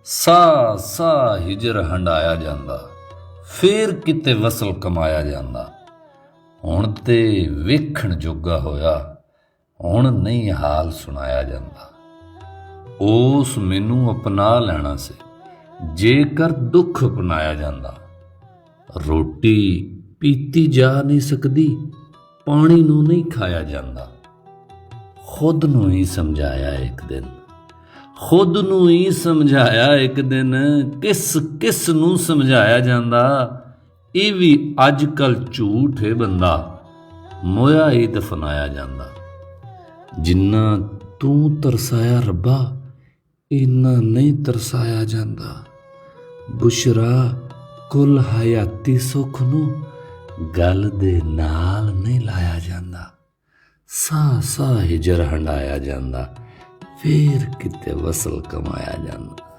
ਸਾਹ ਸਾਹ ਹਿਜਰ ਹੰਡਾਇਆ ਜਾਂਦਾ, ਫੇਰ ਕਿਤੇ ਵਸਲ ਕਮਾਇਆ ਜਾਂਦਾ। ਹੁਣ ਤੇ ਵੇਖਣ ਜੋਗਾ ਹੋਇਆ, ਹੁਣ ਨਹੀਂ ਹਾਲ ਸੁਣਾਇਆ ਜਾਂਦਾ। ਉਸ ਮੈਨੂੰ ਅਪਣਾ ਲੈਣਾ ਸੀ ਜੇਕਰ ਦੁੱਖ ਅਪਣਾਇਆ ਜਾਂਦਾ। ਰੋਟੀ ਪੀਤੀ ਜਾ ਨਹੀਂ ਸਕਦੀ, ਪਾਣੀ ਨੂੰ ਨਹੀਂ ਖਾਇਆ ਜਾਂਦਾ। ਖੁਦ ਨੂੰ ਹੀ ਸਮਝਾਇਆ ਇੱਕ ਦਿਨ, ਖੁਦ ਨੂੰ ਹੀ ਸਮਝਾਇਆ ਇੱਕ ਦਿਨ, ਕਿਸ ਕਿਸ ਨੂੰ ਸਮਝਾਇਆ ਜਾਂਦਾ। ਇਹ ਵੀ ਅੱਜ ਕੱਲ੍ਹ ਝੂਠ ਹੈ ਬੰਦਾ, ਮੋਇਆ ਹੀ ਦਫਨਾਇਆ ਜਾਂਦਾ। ਜਿੰਨਾ ਤੂੰ ਤਰਸਾਇਆ ਰੱਬਾ, ਇੰਨਾ ਨਹੀਂ ਤਰਸਾਇਆ ਜਾਂਦਾ। ਬੁਸ਼ਰਾ ਕੁੱਲ ਹਯਾਤੀ ਸੁੱਖ ਨੂੰ ਗੱਲ ਦੇ ਨਾਲ ਨਹੀਂ ਲਾਇਆ ਜਾਂਦਾ। ਸਾਹ ਸਾਹ ਹਿਜਰ ਹੰਡਾਇਆ ਜਾਂਦਾ, ਫੇਰ ਕਿਤੇ ਵਸਲ ਕਮਾਇਆ ਜਾਂਦਾ।